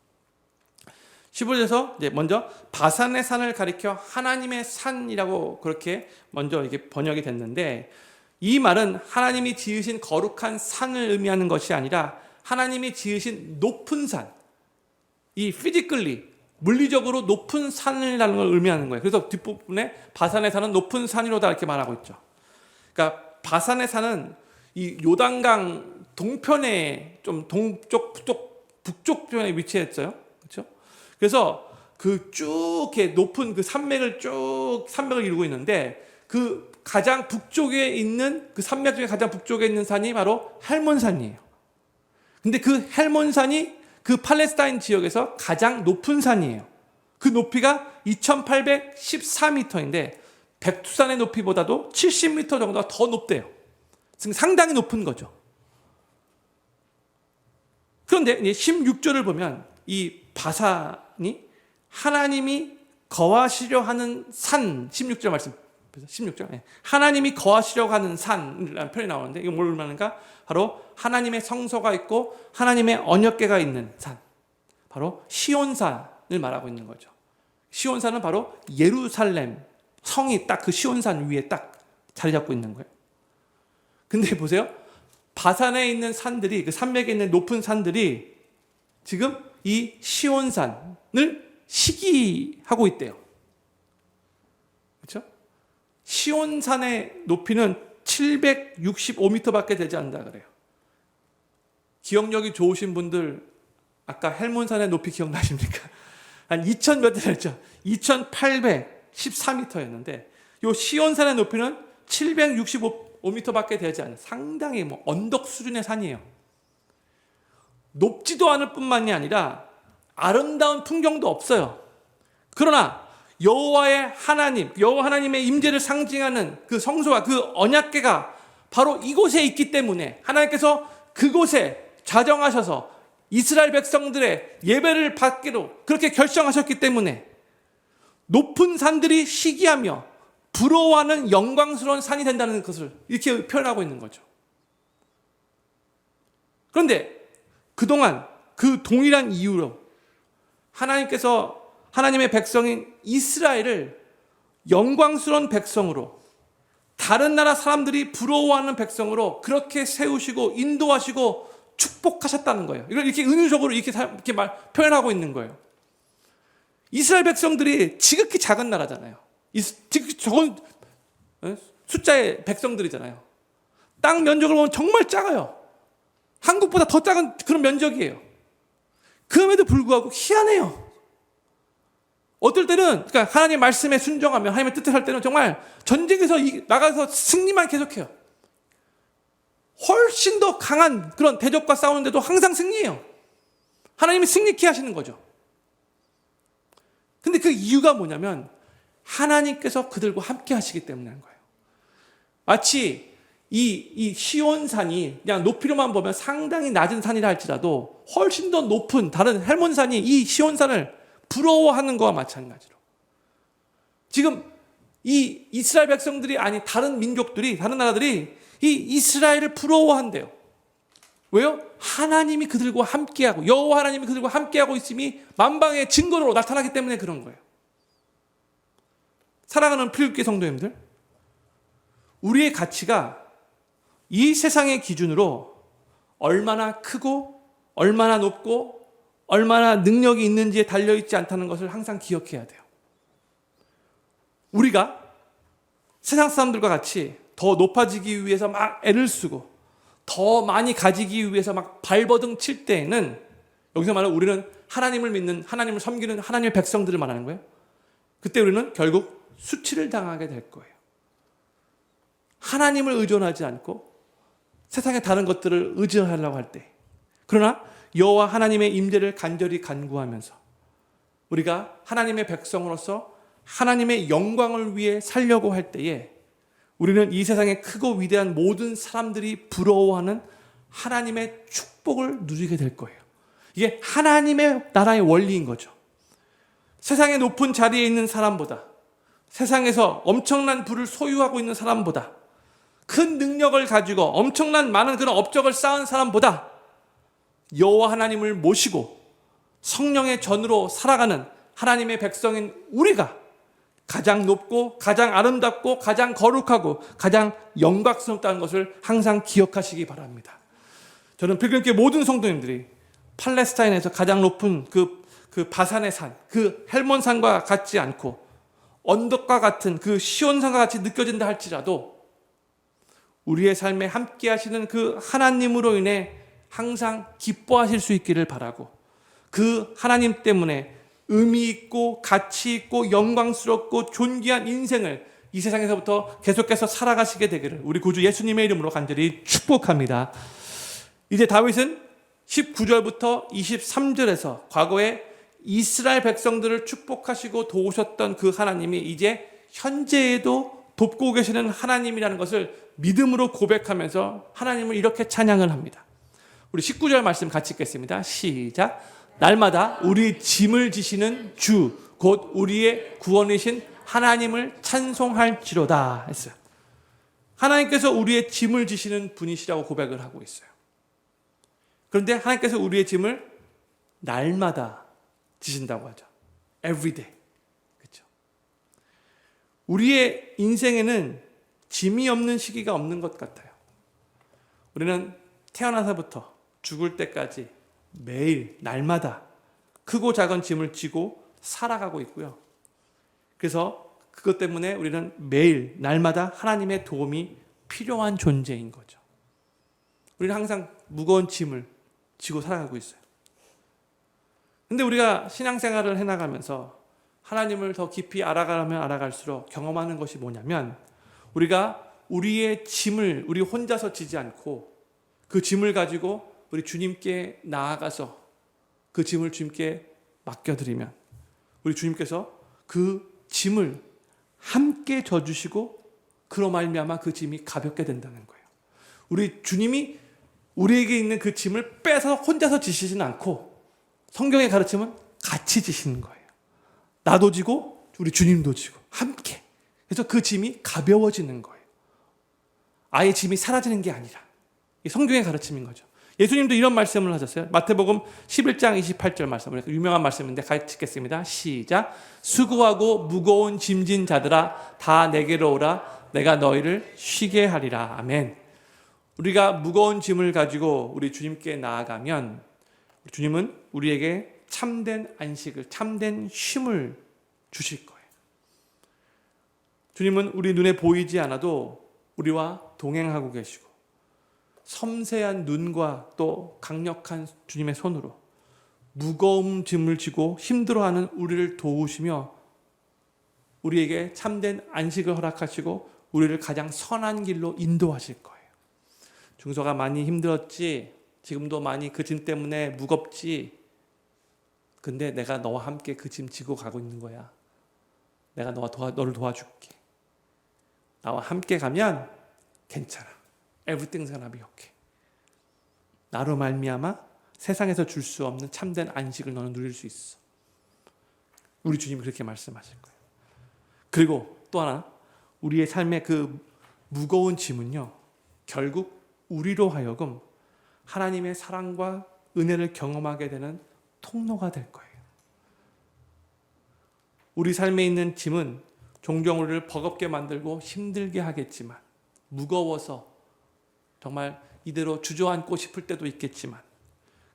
15절에서 이제 먼저 바산의 산을 가리켜 하나님의 산이라고 그렇게 먼저 이게 번역이 됐는데, 이 말은 하나님이 지으신 거룩한 산을 의미하는 것이 아니라 하나님이 지으신 높은 산, 이 physically 물리적으로 높은 산이라는 걸 의미하는 거예요. 그래서 뒷부분에 바산의 산은 높은 산이로다 이렇게 말하고 있죠. 그러니까 바산의 산은 이 요단강 동편에 좀 북쪽 편에 위치했어요. 그렇죠? 그래서 그 쭉 이렇게 높은 그 산맥을 이루고 있는데, 그 가장 북쪽에 있는 그 산맥 중에 가장 북쪽에 있는 산이 바로 헬몬산이에요. 근데 그 헬몬산이 그 팔레스타인 지역에서 가장 높은 산이에요. 그 높이가 2814m인데 백두산의 높이보다도 70m 정도가 더 높대요. 상당히 높은 거죠. 그런데 이제 16절을 보면 이 바산이 하나님이 거하시려 하는 산, 16절 말씀, 16절. 하나님이 거하시려고 하는 산이라는 표현이 나오는데, 이거 뭘 의미하는가? 바로 하나님의 성소가 있고 하나님의 언약궤가 있는 산, 바로 시온산을 말하고 있는 거죠. 시온산은 바로 예루살렘 성이 딱 그 시온산 위에 딱 자리 잡고 있는 거예요. 근데 보세요. 바산에 있는 산들이, 그 산맥에 있는 높은 산들이 지금 이 시온산을 시기하고 있대요. 그렇죠? 시온산의 높이는 765m밖에 되지 않는다 그래요. 기억력이 좋으신 분들 아까 헬몬산의 높이 기억나십니까? 한 2000 몇 대였죠. 2814m였는데 이 시온산의 높이는 765m밖에 되지 않는 상당히 언덕 수준의 산이에요. 높지도 않을 뿐만이 아니라 아름다운 풍경도 없어요. 그러나 여호와 하나님의 임재를 상징하는 그 성소와 그 언약궤가 바로 이곳에 있기 때문에 하나님께서 그곳에 자정하셔서 이스라엘 백성들의 예배를 받기로 그렇게 결정하셨기 때문에 높은 산들이 시기하며 부러워하는 영광스러운 산이 된다는 것을 이렇게 표현하고 있는 거죠. 그런데 그동안 그 동일한 이유로 하나님께서 하나님의 백성인 이스라엘을 영광스러운 백성으로, 다른 나라 사람들이 부러워하는 백성으로 그렇게 세우시고 인도하시고 축복하셨다는 거예요. 이걸 이렇게 은유적으로 이렇게 표현하고 있는 거예요. 이스라엘 백성들이 지극히 작은 나라잖아요. 지극히 적은 숫자의 백성들이잖아요. 땅 면적을 보면 정말 작아요. 한국보다 더 작은 그런 면적이에요. 그럼에도 불구하고 희한해요. 어떨 때는 그러니까 하나님의 말씀에 순종하며 하나님의 뜻을 할 때는 정말 전쟁에서 나가서 승리만 계속해요. 훨씬 더 강한 그런 대적과 싸우는데도 항상 승리해요. 하나님이 승리케 하시는 거죠. 근데 그 이유가 뭐냐면 하나님께서 그들과 함께 하시기 때문인 거예요. 마치 이 시온산이 그냥 높이로만 보면 상당히 낮은 산이라 할지라도 훨씬 더 높은 다른 헬몬산이 이 시온산을 부러워하는 거와 마찬가지로 지금 이 이스라엘 백성들이 아니 다른 민족들이 다른 나라들이 이 이스라엘을 부러워한대요. 왜요? 하나님이 그들과 함께하고 여호와 하나님이 그들과 함께하고 있음이 만방의 증거로 나타나기 때문에 그런 거예요. 사랑하는 필립교회 성도님들, 우리의 가치가 이 세상의 기준으로 얼마나 크고 얼마나 높고 얼마나 능력이 있는지에 달려있지 않다는 것을 항상 기억해야 돼요. 우리가 세상 사람들과 같이 더 높아지기 위해서 막 애를 쓰고 더 많이 가지기 위해서 막 발버둥 칠 때에는 여기서 말하는 우리는 하나님을 믿는 하나님을 섬기는 하나님의 백성들을 말하는 거예요. 그때 우리는 결국 수치를 당하게 될 거예요. 하나님을 의존하지 않고 세상의 다른 것들을 의존하려고 할 때, 그러나 여호와 하나님의 임재를 간절히 간구하면서 우리가 하나님의 백성으로서 하나님의 영광을 위해 살려고 할 때에 우리는 이 세상의 크고 위대한 모든 사람들이 부러워하는 하나님의 축복을 누리게 될 거예요. 이게 하나님의 나라의 원리인 거죠. 세상의 높은 자리에 있는 사람보다, 세상에서 엄청난 부를 소유하고 있는 사람보다, 큰 능력을 가지고 엄청난 많은 그런 업적을 쌓은 사람보다 여호와 하나님을 모시고 성령의 전으로 살아가는 하나님의 백성인 우리가 가장 높고 가장 아름답고 가장 거룩하고 가장 영광스럽다는 것을 항상 기억하시기 바랍니다. 저는 필그림교회 모든 성도님들이 팔레스타인에서 가장 높은 그 바산의 산, 그 헬몬산과 같지 않고 언덕과 같은 그 시온산과 같이 느껴진다 할지라도 우리의 삶에 함께 하시는 그 하나님으로 인해 항상 기뻐하실 수 있기를 바라고, 그 하나님 때문에 의미 있고 가치 있고 영광스럽고 존귀한 인생을 이 세상에서부터 계속해서 살아가시게 되기를 우리 구주 예수님의 이름으로 간절히 축복합니다. 이제 다윗은 19절부터 23절에서 과거에 이스라엘 백성들을 축복하시고 도우셨던 그 하나님이 이제 현재에도 돕고 계시는 하나님이라는 것을 믿음으로 고백하면서 하나님을 이렇게 찬양을 합니다. 우리 19절 말씀 같이 읽겠습니다. 시작. 날마다 우리 짐을 지시는 주, 곧 우리의 구원이신 하나님을 찬송할지로다 했어요. 하나님께서 우리의 짐을 지시는 분이시라고 고백을 하고 있어요. 그런데 하나님께서 우리의 짐을 날마다 지신다고 하죠. Every day. 그렇죠? 우리의 인생에는 짐이 없는 시기가 없는 것 같아요. 우리는 태어나서부터 죽을 때까지 매일 날마다 크고 작은 짐을 지고 살아가고 있고요. 그래서 그것 때문에 우리는 매일 날마다 하나님의 도움이 필요한 존재인 거죠. 우리는 항상 무거운 짐을 지고 살아가고 있어요. 근데 우리가 신앙생활을 해나가면서 하나님을 더 깊이 알아가면 알아갈수록 경험하는 것이 뭐냐면 우리가 우리의 짐을 우리 혼자서 지지 않고 그 짐을 가지고 우리 주님께 나아가서 그 짐을 주님께 맡겨드리면 우리 주님께서 그 짐을 함께 져주시고 그로 말미암아 그 짐이 가볍게 된다는 거예요. 우리 주님이 우리에게 있는 그 짐을 빼서 혼자서 지시지는 않고 성경의 가르침은 같이 지시는 거예요. 나도 지고 우리 주님도 지고 함께. 그래서 그 짐이 가벼워지는 거예요. 아예 짐이 사라지는 게 아니라. 이 성경의 가르침인 거죠. 예수님도 이런 말씀을 하셨어요. 마태복음 11장 28절 말씀. 유명한 말씀인데 같이 읽겠습니다. 시작. 수고하고 무거운 짐진 자들아 다 내게로 오라. 내가 너희를 쉬게 하리라. 아멘. 우리가 무거운 짐을 가지고 우리 주님께 나아가면 주님은 우리에게 참된 안식을, 참된 쉼을 주실 거예요. 주님은 우리 눈에 보이지 않아도 우리와 동행하고 계시고 섬세한 눈과 또 강력한 주님의 손으로 무거운 짐을 지고 힘들어하는 우리를 도우시며 우리에게 참된 안식을 허락하시고 우리를 가장 선한 길로 인도하실 거예요. 중서가 많이 힘들었지, 지금도 많이 그 짐 때문에 무겁지, 근데 내가 너와 함께 그 짐 지고 가고 있는 거야. 내가 너를 도와줄게. 나와 함께 가면 괜찮아. Everything's gonna be okay. 나로 말미암아 세상에서 줄 수 없는 참된 안식을 너는 누릴 수 있어. 우리 주님이 그렇게 말씀하실 거예요. 그리고 또 하나, 우리의 삶의 그 무거운 짐은요, 결국 우리로 하여금 하나님의 사랑과 은혜를 경험하게 되는 통로가 될 거예요. 우리 삶에 있는 짐은 종종 우리를 버겁게 만들고 힘들게 하겠지만, 무거워서 정말 이대로 주저앉고 싶을 때도 있겠지만,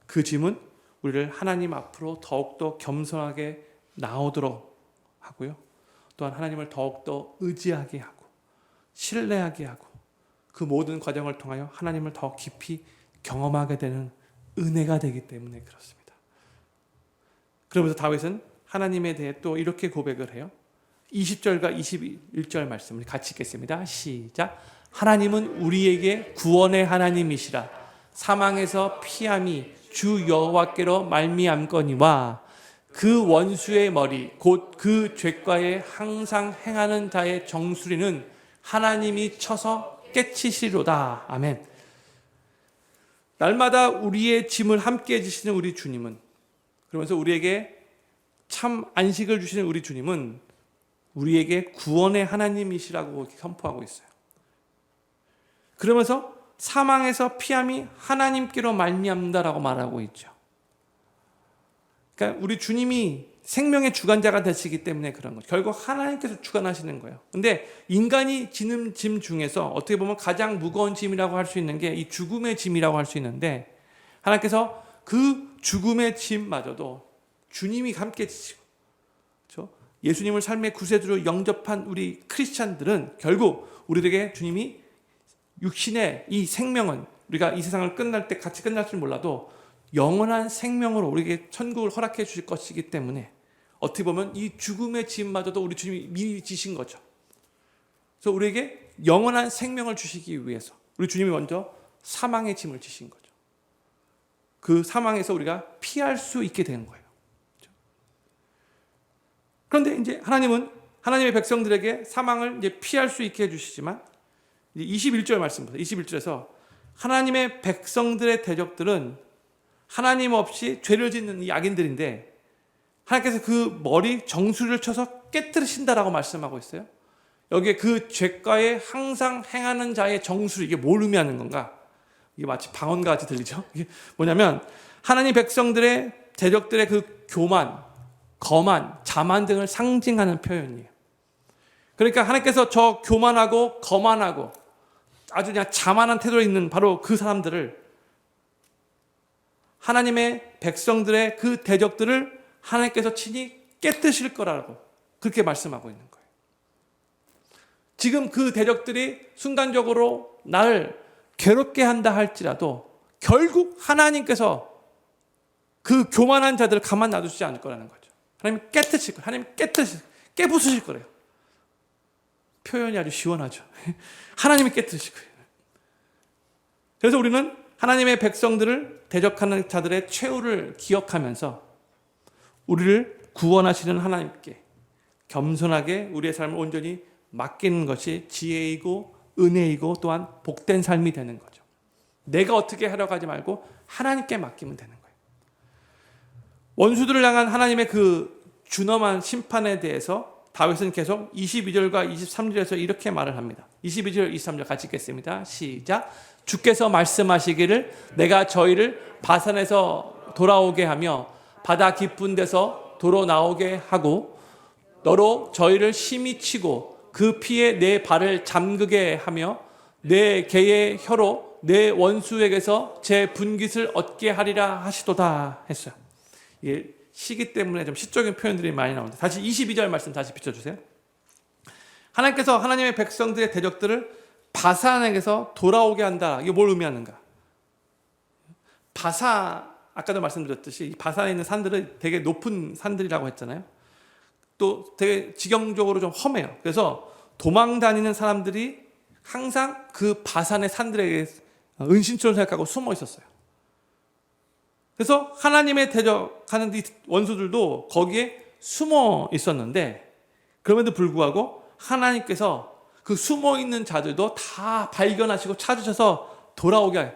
그 짐은 우리를 하나님 앞으로 더욱더 겸손하게 나오도록 하고요. 또한 하나님을 더욱더 의지하게 하고 신뢰하게 하고 그 모든 과정을 통하여 하나님을 더 깊이 경험하게 되는 은혜가 되기 때문에 그렇습니다. 그러면서 다윗은 하나님에 대해 또 이렇게 고백을 해요. 20절과 21절 말씀을 같이 읽겠습니다. 시작. 하나님은 우리에게 구원의 하나님이시라. 사망에서 피함이 주 여호와께로 말미암거니와 그 원수의 머리 곧 그 죄과에 항상 행하는 자의 정수리는 하나님이 쳐서 깨치시로다. 아멘. 날마다 우리의 짐을 함께 지시는 우리 주님은, 그러면서 우리에게 참 안식을 주시는 우리 주님은 우리에게 구원의 하나님이시라고 이렇게 선포하고 있어요. 그러면서 사망에서 피함이 하나님께로 말미암다라고 말하고 있죠. 그러니까 우리 주님이 생명의 주관자가 되시기 때문에 그런 거죠. 결국 하나님께서 주관하시는 거예요. 근데 인간이 지는 짐 중에서 어떻게 보면 가장 무거운 짐이라고 할 수 있는 게 이 죽음의 짐이라고 할 수 있는데, 하나님께서 그 죽음의 짐마저도 주님이 함께 지시고, 그렇죠? 예수님을 삶의 구세주로 영접한 우리 크리스찬들은 결국 우리에게 주님이 육신의 이 생명은 우리가 이 세상을 끝날 때 같이 끝날 줄 몰라도 영원한 생명으로 우리에게 천국을 허락해 주실 것이기 때문에 어떻게 보면 이 죽음의 짐마저도 우리 주님이 미리 지신 거죠. 그래서 우리에게 영원한 생명을 주시기 위해서 우리 주님이 먼저 사망의 짐을 지신 거죠. 그 사망에서 우리가 피할 수 있게 된 거예요. 그런데 이제 하나님은 하나님의 백성들에게 사망을 이제 피할 수 있게 해주시지만, 21절 말씀입니다. 21절에서 하나님의 백성들의 대적들은 하나님 없이 죄를 짓는 이 악인들인데 하나님께서 그 머리 정수리를 쳐서 깨뜨리신다라고 말씀하고 있어요. 여기에 그 죄가에 항상 행하는 자의 정수리, 이게 뭘 의미하는 건가? 이게 마치 방언과 같이 들리죠? 이게 뭐냐면 하나님 백성들의 대적들의 그 교만, 거만, 자만 등을 상징하는 표현이에요. 그러니까 하나님께서 저 교만하고 거만하고 아주 그냥 자만한 태도에 있는 바로 그 사람들을, 하나님의 백성들의 그 대적들을 하나님께서 친히 깨뜨실 거라고 그렇게 말씀하고 있는 거예요. 지금 그 대적들이 순간적으로 나를 괴롭게 한다 할지라도 결국 하나님께서 그 교만한 자들을 가만 놔두지 않을 거라는 거죠. 하나님 깨뜨실 거예요. 하나님 깨부수실 거래요. 표현이 아주 시원하죠. 하나님이 깨뜨리실 거예요. 그래서 우리는 하나님의 백성들을 대적하는 자들의 최후를 기억하면서 우리를 구원하시는 하나님께 겸손하게 우리의 삶을 온전히 맡기는 것이 지혜이고 은혜이고 또한 복된 삶이 되는 거죠. 내가 어떻게 하려고 하지 말고 하나님께 맡기면 되는 거예요. 원수들을 향한 하나님의 그 준엄한 심판에 대해서 다윗은 계속 22절과 23절에서 이렇게 말을 합니다. 22절, 23절 같이 읽겠습니다. 시작. 주께서 말씀하시기를 내가 저희를 바산에서 돌아오게 하며 바다 깊은 데서 도로 나오게 하고 너로 저희를 심히 치고 그 피에 내 발을 잠그게 하며 내 개의 혀로 내 원수에게서 제 분깃을 얻게 하리라 하시도다 했어요. 이게 시기 때문에 좀 시적인 표현들이 많이 나옵니다. 다시 22절 말씀 다시 비춰주세요. 하나님께서 하나님의 백성들의 대적들을 바산에게서 돌아오게 한다. 이게 뭘 의미하는가? 아까도 말씀드렸듯이 이 바산에 있는 산들은 되게 높은 산들이라고 했잖아요. 또 되게 지경적으로 좀 험해요. 그래서 도망 다니는 사람들이 항상 그 바산의 산들에게 은신처럼 생각하고 숨어 있었어요. 그래서 하나님의 대적하는 이 원수들도 거기에 숨어 있었는데 그럼에도 불구하고 하나님께서 그 숨어 있는 자들도 다 발견하시고 찾으셔서 돌아오게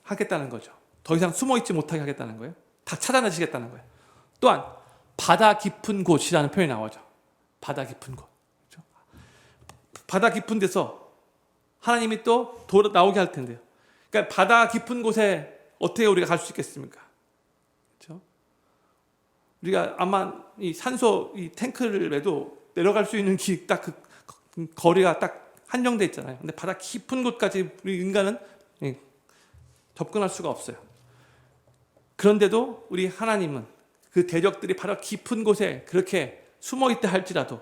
하겠다는 거죠. 더 이상 숨어 있지 못하게 하겠다는 거예요. 다 찾아내시겠다는 거예요. 또한 바다 깊은 곳이라는 표현이 나오죠. 바다 깊은 곳. 그렇죠? 바다 깊은 데서 하나님이 또 나오게 할 텐데요. 그러니까 바다 깊은 곳에 어떻게 우리가 갈 수 있겠습니까? 그렇죠? 우리가 아마 이 산소 이 탱크를해도 내려갈 수 있는 딱 그 거리가 딱 한정돼 있잖아요. 근데 바다 깊은 곳까지 우리 인간은 접근할 수가 없어요. 그런데도 우리 하나님은 그 대적들이 바로 깊은 곳에 그렇게 숨어 있다 할지라도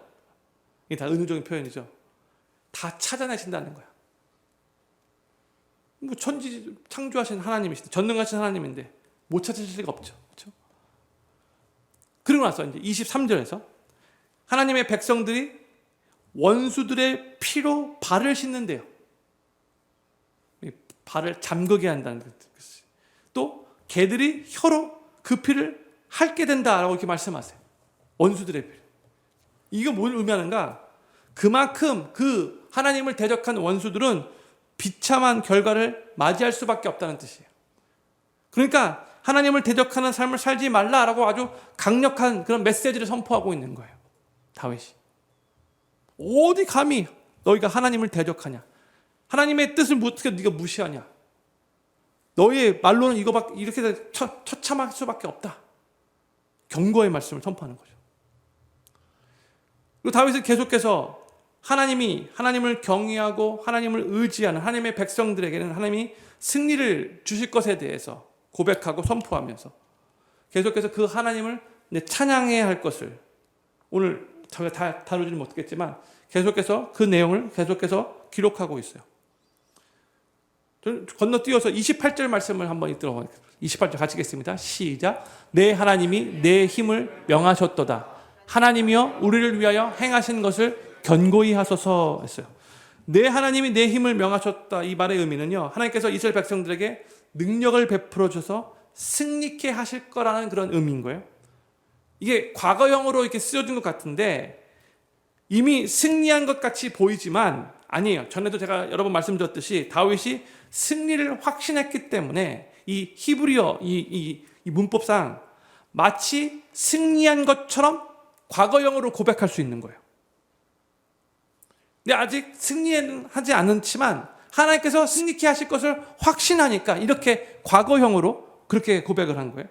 이게 다 은유적인 표현이죠. 다 찾아내신다는 거야. 뭐 천지 창조하신 하나님이신데 전능하신 하나님인데 못 찾으실 리가 없죠. 그렇죠? 그리고 나서 이제 23절에서 하나님의 백성들이 원수들의 피로 발을 씻는데요. 발을 잠그게 한다는 뜻이. 또 개들이 혀로 그 피를 핥게 된다라고 이렇게 말씀하세요. 원수들의 피. 이거 뭘 의미하는가? 그만큼 그 하나님을 대적한 원수들은 비참한 결과를 맞이할 수밖에 없다는 뜻이에요. 그러니까 하나님을 대적하는 삶을 살지 말라라고 아주 강력한 그런 메시지를 선포하고 있는 거예요. 다윗이. 어디 감히 너희가 하나님을 대적하냐? 하나님의 뜻을 어떻게 네가 무시하냐? 너희의 말로는 이렇게 처참할 수밖에 없다. 경고의 말씀을 선포하는 거죠. 그리고 다윗은 계속해서 하나님을 경외하고 하나님을 의지하는 하나님의 백성들에게는 하나님이 승리를 주실 것에 대해서 고백하고 선포하면서 계속해서 그 하나님을 찬양해야 할 것을 오늘 제가 다 다루지는 못했겠지만 계속해서 그 내용을 계속해서 기록하고 있어요. 건너뛰어서 28절 말씀을 한번 읽도록 28절 같이 읽겠습니다. 시작. 내 하나님이 내 힘을 명하셨도다. 하나님이여 우리를 위하여 행하신 것을 견고히 하소서 했어요. 내 하나님이 내 힘을 명하셨다. 이 말의 의미는요. 하나님께서 이스라엘 백성들에게 능력을 베풀어 줘서 승리케 하실 거라는 그런 의미인 거예요. 이게 과거형으로 이렇게 쓰여진 것 같은데 이미 승리한 것 같이 보이지만 아니에요. 전에도 제가 여러 번 말씀드렸듯이 다윗이 승리를 확신했기 때문에 이 히브리어 이 문법상 마치 승리한 것처럼 과거형으로 고백할 수 있는 거예요. 근데 아직 승리는 하지 않지만 하나님께서 승리케 하실 것을 확신하니까 이렇게 과거형으로 그렇게 고백을 한 거예요.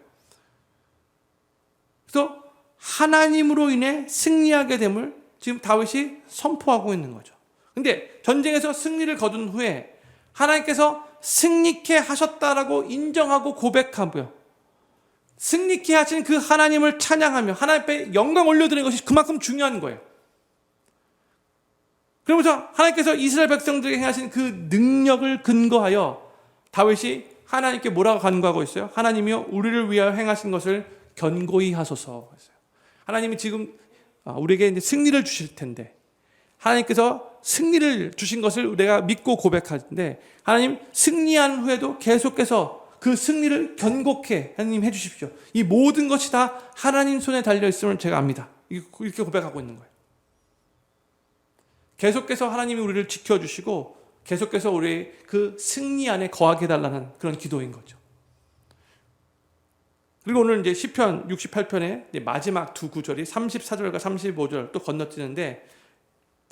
그래서 하나님으로 인해 승리하게 됨을 지금 다윗이 선포하고 있는 거죠. 근데 전쟁에서 승리를 거둔 후에 하나님께서 승리케 하셨다라고 인정하고 고백하고요. 승리케 하신 그 하나님을 찬양하며 하나님 앞에 영광 올려드리는 것이 그만큼 중요한 거예요. 그러면서 하나님께서 이스라엘 백성들에게 행하신 그 능력을 근거하여 다윗이 하나님께 뭐라고 간구하고 있어요? 하나님이여 우리를 위하여 행하신 것을 견고히 하소서 했어요. 하나님이 지금 우리에게 이제 승리를 주실 텐데 하나님께서 승리를 주신 것을 우리가 믿고 고백하는데 하나님 승리한 후에도 계속해서 그 승리를 견고케 하나님 해주십시오. 이 모든 것이 다 하나님 손에 달려있음을 제가 압니다. 이렇게 고백하고 있는 거예요. 계속해서 하나님이 우리를 지켜주시고 계속해서 우리의 그 승리 안에 거하게 해달라는 그런 기도인 거죠. 그리고 오늘 이제 시편 68편의 마지막 두 구절이 34절과 35절 또 건너뛰는데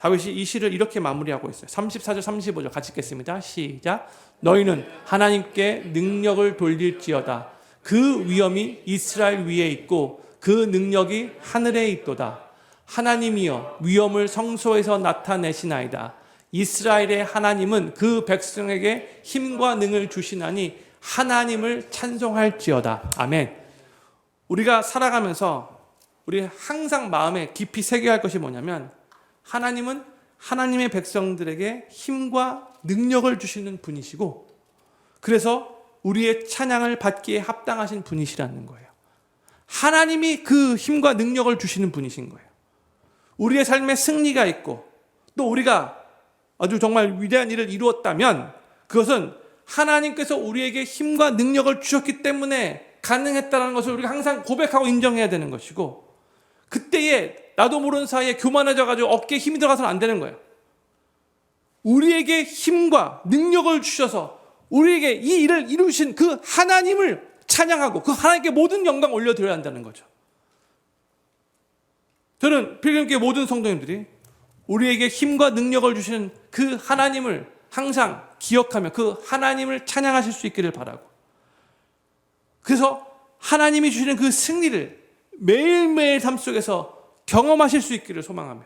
다윗이 이 시를 이렇게 마무리하고 있어요. 34절 35절 같이 읽겠습니다. 시작. 너희는 하나님께 능력을 돌릴지어다. 그 위엄이 이스라엘 위에 있고 그 능력이 하늘에 있도다. 하나님이여 위엄을 성소에서 나타내시나이다. 이스라엘의 하나님은 그 백성에게 힘과 능을 주시나니 하나님을 찬송할지어다. 아멘. 우리가 살아가면서 우리 항상 마음에 깊이 새겨야 할 것이 뭐냐면 하나님은 하나님의 백성들에게 힘과 능력을 주시는 분이시고 그래서 우리의 찬양을 받기에 합당하신 분이시라는 거예요. 하나님이 그 힘과 능력을 주시는 분이신 거예요. 우리의 삶에 승리가 있고 또 우리가 아주 정말 위대한 일을 이루었다면 그것은 하나님께서 우리에게 힘과 능력을 주셨기 때문에 가능했다는 것을 우리가 항상 고백하고 인정해야 되는 것이고 그때에 나도 모르는 사이에 교만해져가지고 어깨에 힘이 들어가서는 안 되는 거예요. 우리에게 힘과 능력을 주셔서 우리에게 이 일을 이루신 그 하나님을 찬양하고 그 하나님께 모든 영광 올려드려야 한다는 거죠. 저는 필름교회 모든 성도님들이 우리에게 힘과 능력을 주시는 그 하나님을 항상 기억하며 그 하나님을 찬양하실 수 있기를 바라고 그래서 하나님이 주시는 그 승리를 매일매일 삶 속에서 경험하실 수 있기를 소망하며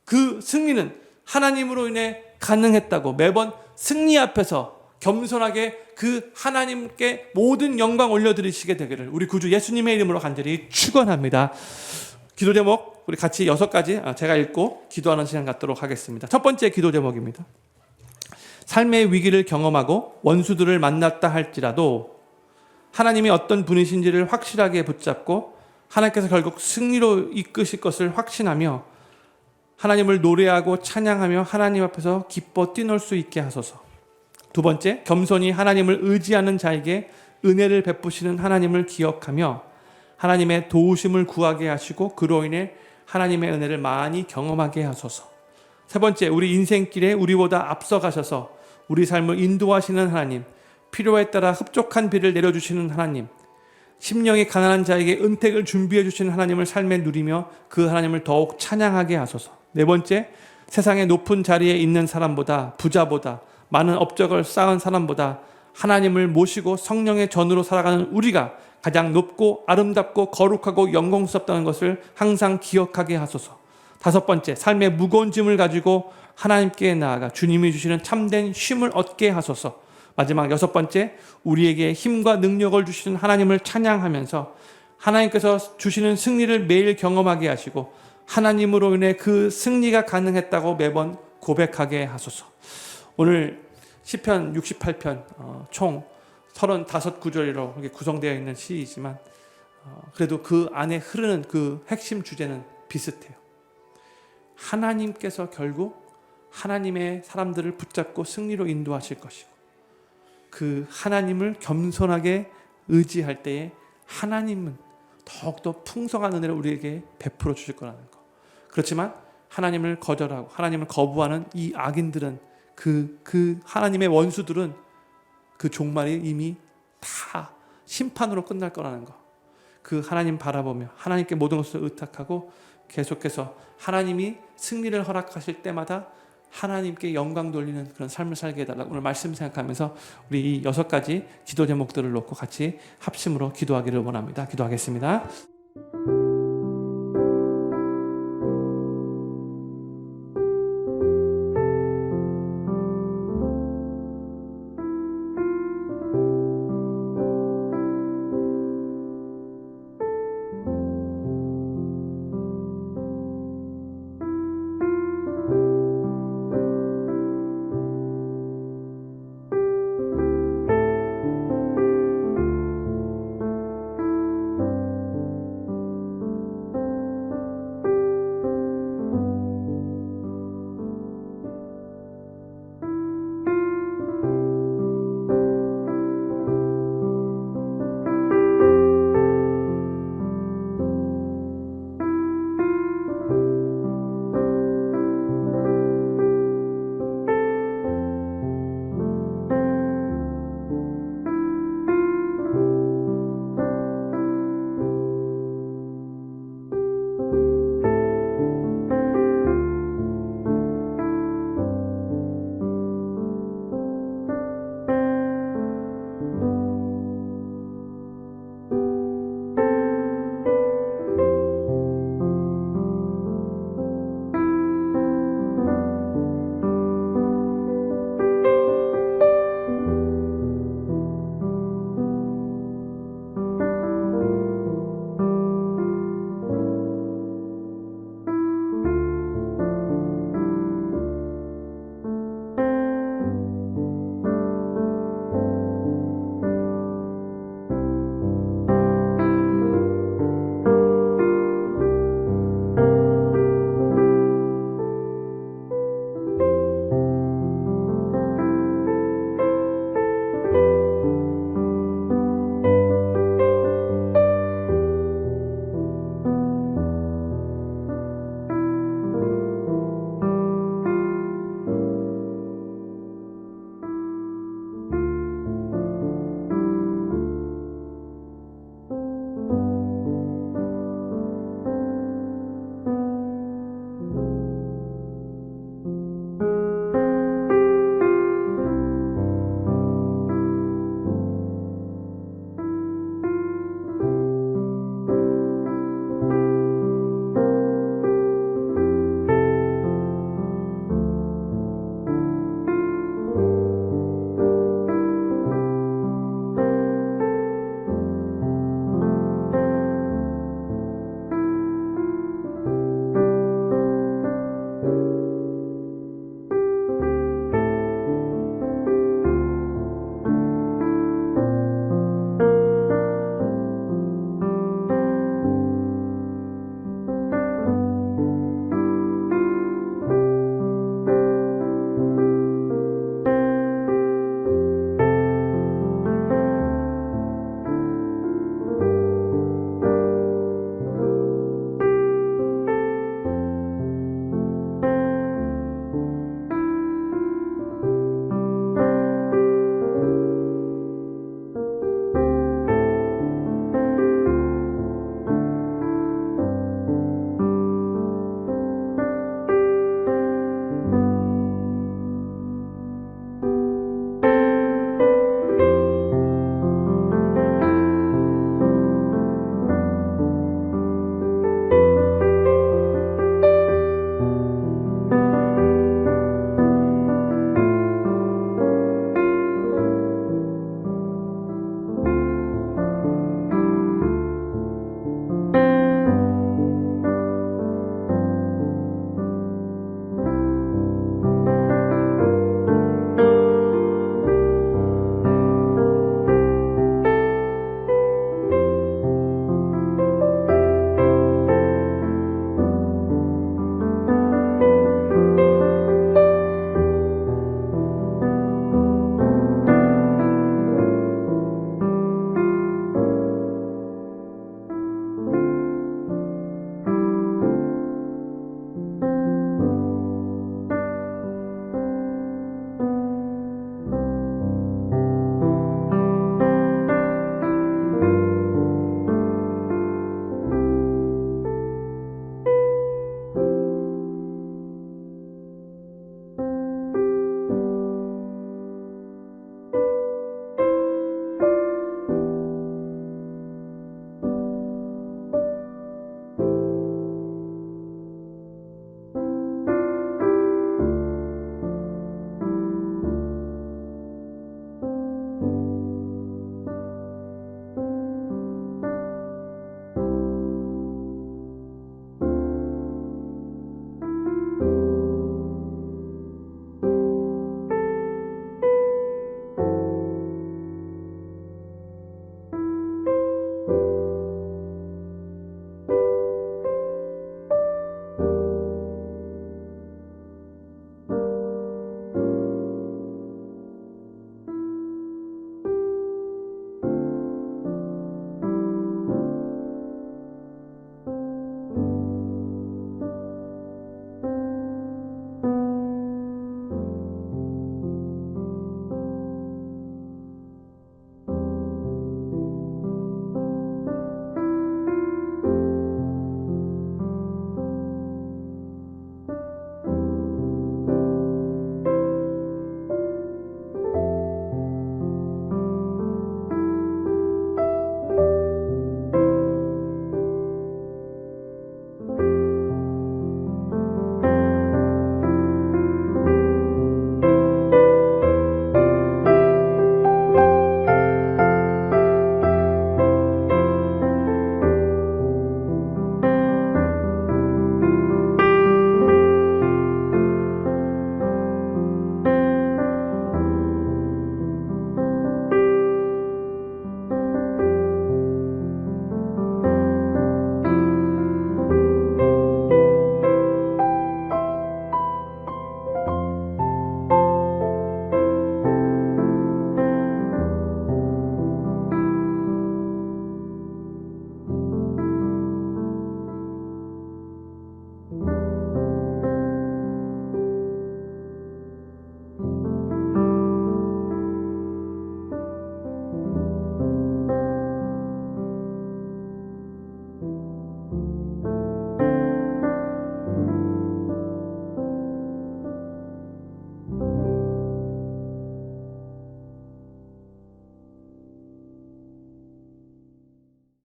그 승리는 하나님으로 인해 가능했다고 매번 승리 앞에서 겸손하게 그 하나님께 모든 영광 올려드리시게 되기를 우리 구주 예수님의 이름으로 간절히 축원합니다. 기도 제목 우리 같이 6가지 제가 읽고 기도하는 시간 갖도록 하겠습니다. 첫 번째 기도 제목입니다. 삶의 위기를 경험하고 원수들을 만났다 할지라도 하나님이 어떤 분이신지를 확실하게 붙잡고 하나님께서 결국 승리로 이끄실 것을 확신하며 하나님을 노래하고 찬양하며 하나님 앞에서 기뻐 뛰놀 수 있게 하소서. 두 번째, 겸손히 하나님을 의지하는 자에게 은혜를 베푸시는 하나님을 기억하며 하나님의 도우심을 구하게 하시고 그로 인해 하나님의 은혜를 많이 경험하게 하소서. 세 번째, 우리 인생길에 우리보다 앞서가셔서 우리 삶을 인도하시는 하나님, 필요에 따라 흡족한 비를 내려주시는 하나님, 심령이 가난한 자에게 은택을 준비해 주시는 하나님을 삶에 누리며 그 하나님을 더욱 찬양하게 하소서. 네 번째, 세상의 높은 자리에 있는 사람보다 부자보다 많은 업적을 쌓은 사람보다 하나님을 모시고 성령의 전으로 살아가는 우리가 가장 높고 아름답고 거룩하고 영광스럽다는 것을 항상 기억하게 하소서. 다섯 번째, 삶의 무거운 짐을 가지고 하나님께 나아가 주님이 주시는 참된 쉼을 얻게 하소서. 마지막 여섯 번째, 우리에게 힘과 능력을 주시는 하나님을 찬양하면서 하나님께서 주시는 승리를 매일 경험하게 하시고 하나님으로 인해 그 승리가 가능했다고 매번 고백하게 하소서. 오늘 시편 68편 총 35구절로 이렇게 구성되어 있는 시이지만 그래도 그 안에 흐르는 그 핵심 주제는 비슷해요. 하나님께서 결국 하나님의 사람들을 붙잡고 승리로 인도하실 것이고 그 하나님을 겸손하게 의지할 때에 하나님은 더욱더 풍성한 은혜를 우리에게 베풀어 주실 거라는 거. 그렇지만 하나님을 거절하고 하나님을 거부하는 이 악인들은 그 하나님의 원수들은 그 종말이 이미 다 심판으로 끝날 거라는 거. 그 하나님 바라보며 하나님께 모든 것을 의탁하고 계속해서 하나님이 승리를 허락하실 때마다 하나님께 영광 돌리는 그런 삶을 살게 해달라고 오늘 말씀 생각하면서 우리 이 6가지 기도 제목들을 놓고 같이 합심으로 기도하기를 원합니다. 기도하겠습니다.